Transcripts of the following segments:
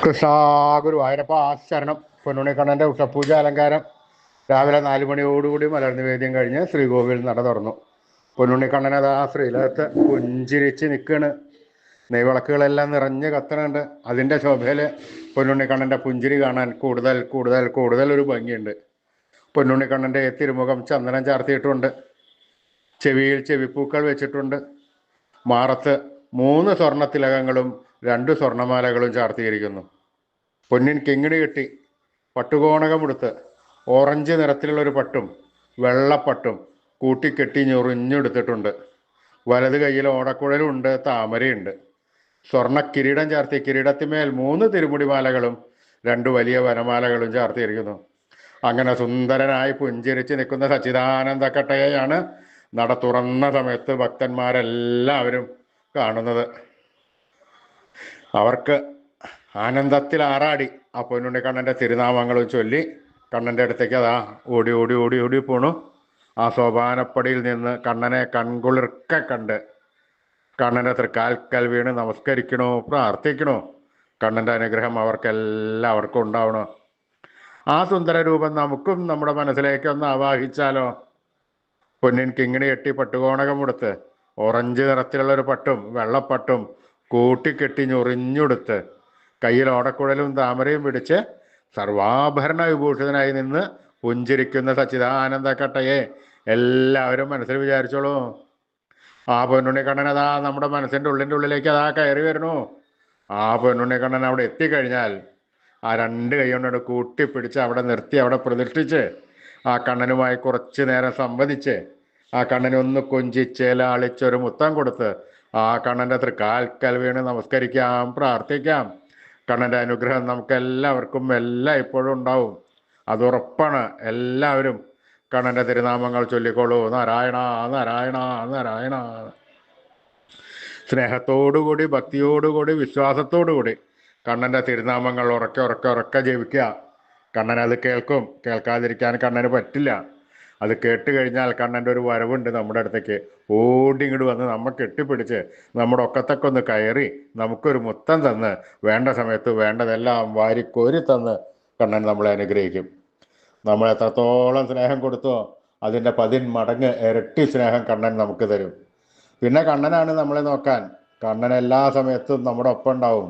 കൃഷ്ണ ഗുരുവായൂരപ്പ ശരണം. പൊന്നുണ്ണിക്കണ്ണൻ്റെ ഉഷപൂജ അലങ്കാരം രാവിലെ 4 മണിയോടുകൂടി മലർനിവേദ്യം കഴിഞ്ഞ് ശ്രീകോവിൽ നട തുറന്നു. പൊന്നുണ്ണിക്കണ്ണനത് ആ ശ്രീലകത്ത് പുഞ്ചിരിച്ച് നിൽക്കുകയാണ്. നെയ്വിളക്കുകളെല്ലാം നിറഞ്ഞ് കത്തണുണ്ട്. അതിൻ്റെ ശോഭയിൽ പൊന്നുണ്ണിക്കണ്ണൻ്റെ പുഞ്ചിരി കാണാൻ കൂടുതൽ കൂടുതൽ കൂടുതൽ ഒരു ഭംഗിയുണ്ട്. പൊന്നുണ്ണിക്കണ്ണൻ്റെ തിരുമുഖം ചന്ദനം ചാർത്തിയിട്ടുണ്ട്. ചെവിയിൽ ചെവിപ്പൂക്കൾ വെച്ചിട്ടുണ്ട്. മാറത്ത് 3 സ്വർണ്ണത്തിലകങ്ങളും 2 സ്വർണ്ണമാലകളും ചാർത്തിയിരിക്കുന്നു. പൊന്നിൻ കിങ്ങിണി കെട്ടി പട്ടുകോണകമെടുത്ത് ഓറഞ്ച് നിറത്തിലുള്ളൊരു പട്ടും വെള്ളപ്പട്ടും കൂട്ടിക്കെട്ടി ഞൊറിഞ്ഞെടുത്തിട്ടുണ്ട്. വലത് കയ്യിൽ ഓടക്കുഴലുണ്ട്, താമരയുണ്ട്. സ്വർണ്ണ കിരീടം ചാർത്തി കിരീടത്തിന്മേൽ 3 തിരുമുടിമാലകളും 2 വലിയ വനമാലകളും ചാർത്തിയിരിക്കുന്നു. അങ്ങനെ സുന്ദരനായി പുഞ്ചിരിച്ച് നിൽക്കുന്ന സച്ചിദാനന്ദ കട്ടയെയാണ് നട തുറന്ന സമയത്ത് ഭക്തന്മാരെല്ലാവരും കാണുന്നത്. അവർക്ക് ആനന്ദത്തിൽ ആറാടി ആ പൊന്നുണ്ണിക്കണ്ണൻ്റെ തിരുനാമങ്ങളും ചൊല്ലി കണ്ണൻ്റെ അടുത്തേക്ക് അതാ ഓടി ഓടി ഓടി ഓടി പോണു. ആ സോപാനപ്പടിയിൽ നിന്ന് കണ്ണനെ കൺകുളിർക്കെ കണ്ട് കണ്ണൻ്റെ തൃക്കാൽക്കൽ വീണ് നമസ്കരിക്കണോ, പ്രാർത്ഥിക്കണോ. കണ്ണൻ്റെ അനുഗ്രഹം അവർക്കെല്ലാവർക്കും ഉണ്ടാവണോ. ആ സുന്ദര രൂപം നമുക്കും നമ്മുടെ മനസ്സിലേക്ക് ഒന്ന് ആവാഹിച്ചാലോ. പൊന്നിൻ കിങ്ങിണി കെട്ടി പട്ടുകോണകം കൊടുത്ത് ഓറഞ്ച് നിറത്തിലുള്ളൊരു പട്ടും വെള്ളപ്പട്ടും കൂട്ടിക്കെട്ടി ഞൊറിഞ്ഞുടുത്ത് കയ്യിൽ ഓടക്കുഴലും താമരയും പിടിച്ച് സർവാഭരണ വിഭൂഷിതനായി നിന്ന് പുഞ്ചിരിക്കുന്ന സച്ചിദാനന്ദ കട്ടയെ എല്ലാവരും മനസ്സിൽ വിചാരിച്ചോളൂ. ആ പൊന്നുണ്ണിക്കണ്ണൻ അതാ നമ്മുടെ മനസ്സിൻ്റെ ഉള്ളിലേക്ക് അതാ കയറി വരണു. ആ പൊന്നുണ്ണിക്കണ്ണൻ അവിടെ എത്തിക്കഴിഞ്ഞാൽ ആ 2 കൈ കൊണ്ടോട് കൂട്ടിപ്പിടിച്ച് അവിടെ നിർത്തി അവിടെ പ്രതിഷ്ഠിച്ച് ആ കണ്ണനുമായി കുറച്ച് നേരം സംവദിച്ച് ആ കണ്ണനെ ഒന്ന് കൊഞ്ചിച്ച് ലാളിച്ചൊരു മുത്തം കൊടുത്ത് ആ കണ്ണൻ്റെ തൃക്കാൽക്കൽ വീണ് നമസ്കരിക്കാം, പ്രാർത്ഥിക്കാം. കണ്ണൻ്റെ അനുഗ്രഹം നമുക്കെല്ലാവർക്കും എല്ലാം ഇപ്പോഴും ഉണ്ടാവും. അതുറപ്പാണ്. എല്ലാവരും കണ്ണൻ്റെ തിരുനാമങ്ങൾ ചൊല്ലിക്കോളൂ. നാരായണ നാരായണ നാരായണ. സ്നേഹത്തോടുകൂടി ഭക്തിയോടുകൂടി വിശ്വാസത്തോടുകൂടി കണ്ണൻ്റെ തിരുനാമങ്ങൾ ഉറക്കെ ഉറക്കെ ഉറക്കെ ജപിക്കുക. കണ്ണൻ അത് കേൾക്കും. കേൾക്കാതിരിക്കാൻ കണ്ണന് പറ്റില്ല. അത് കേട്ട് കഴിഞ്ഞാൽ കണ്ണൻ്റെ ഒരു വരവുണ്ട് നമ്മുടെ അടുത്തേക്ക്. ഓടി ഇങ്ങോട്ട് വന്ന് നമ്മെ കെട്ടിപ്പിടിച്ച് നമ്മുടെ ഒക്കത്തൊക്കെ ഒന്ന് കയറി നമുക്കൊരു മുത്തം തന്ന് വേണ്ട സമയത്ത് വേണ്ടതെല്ലാം വാരിക്കോരി തന്ന് കണ്ണൻ നമ്മളെ അനുഗ്രഹിക്കും. നമ്മൾ എത്രത്തോളം സ്നേഹം കൊടുത്തോ അതിൻ്റെ 10 മടങ്ങ് ഇരട്ടി സ്നേഹം കണ്ണൻ നമുക്ക് തരും. പിന്നെ കണ്ണനാണ് നമ്മളെ നോക്കാൻ. കണ്ണൻ എല്ലാ സമയത്തും നമ്മുടെ ഒപ്പം ഉണ്ടാവും.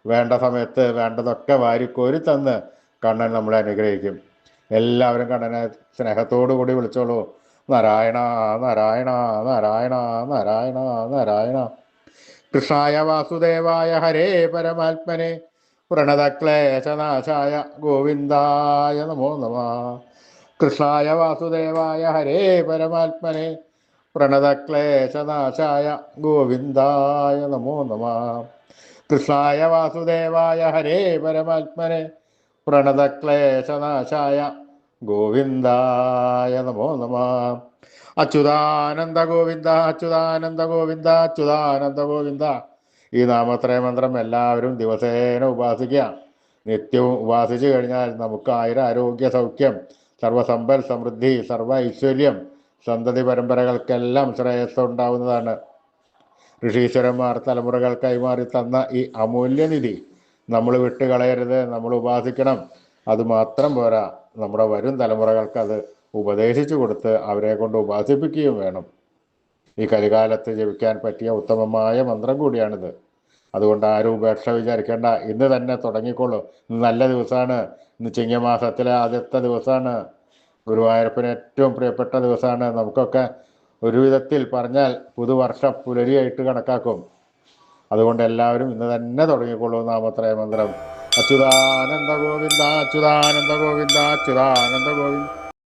വേണ്ട സമയത്ത് വേണ്ടതൊക്കെ വാരിക്കോരി തന്ന് കണ്ണൻ നമ്മളെ അനുഗ്രഹിക്കും. എല്ലാവരും കണ്ണനെ സ്നേഹത്തോടു കൂടി വിളിച്ചോളൂ. നാരായണ നാരായണ നാരായണ നാരായണ നാരായണ. കൃഷ്ണായ വാസുദേവായ ഹരേ പരമാത്മനെ പ്രണതക്ലേശനാശായ ഗോവിന്ദായ നമോ നമഃ. കൃഷ്ണായ വാസുദേവായ ഹരേ പരമാത്മനെ പ്രണതക്ലേശനാശായ ഗോവിന്ദായ നമോ നമഃ. കൃഷ്ണായ വാസുദേവായ ഹരേ പരമാത്മനെ പ്രണതക്ലേശനാശായ ഗോവിന്ദായ നമോ നമഃ. അച്യുതാനന്ദ ഗോവിന്ദ അച്യുതാനന്ദ ഗോവിന്ദ അച്യുതാനന്ദ ഗോവിന്ദ. ഈ നാമത്രയ മന്ത്രം എല്ലാവരും ദിവസേന ഉപാസിക്കുക. നിത്യവും ഉപാസിച്ചു കഴിഞ്ഞാൽ നമുക്ക് 1000 ആരോഗ്യ സൗഖ്യം, സർവസമ്പൽ സമൃദ്ധി, സർവ ഐശ്വര്യം, സന്തതി പരമ്പരകൾക്കെല്ലാം ശ്രേയസ് ഉണ്ടാവുന്നതാണ്. ഋഷീശ്വരന്മാർ തലമുറകൾ കൈമാറി തന്ന ഈ അമൂല്യനിധി നമ്മൾ വിട്ടുകളയരുത്. നമ്മൾ ഉപാസിക്കണം. അതുമാത്രം പോരാ, നമ്മുടെ വരും തലമുറകൾക്ക് അത് ഉപദേശിച്ചു കൊടുത്ത് അവരെ കൊണ്ട് ഉപാസിപ്പിക്കുകയും വേണം. ഈ കലികാലത്ത് ജപിക്കാൻ പറ്റിയ ഉത്തമമായ മന്ത്രം കൂടിയാണിത്. അതുകൊണ്ട് ആരും ഉപേക്ഷ വിചാരിക്കേണ്ട. ഇന്ന് തന്നെ തുടങ്ങിക്കോളൂ. ഇന്ന് നല്ല ദിവസമാണ്. ഇന്ന് ചിങ്ങമാസത്തിലെ ആദ്യത്തെ ദിവസമാണ്. ഗുരുവായൂരപ്പന് ഏറ്റവും പ്രിയപ്പെട്ട ദിവസമാണ്. നമുക്കൊക്കെ ഒരു വിധത്തിൽ പറഞ്ഞാൽ പുതുവർഷ പുലരിയായിട്ട് കണക്കാക്കും. അതുകൊണ്ട് എല്ലാവരും ഇന്ന് തന്നെ തുടങ്ങിക്കോളൂ നാമത്രയ മന്ത്രം. അച്യുതാനന്ദ ഗോവിന്ദ അച്യുതാനന്ദ ഗോവിന്ദ അച്യുതാനന്ദ ഗോവിന്ദ.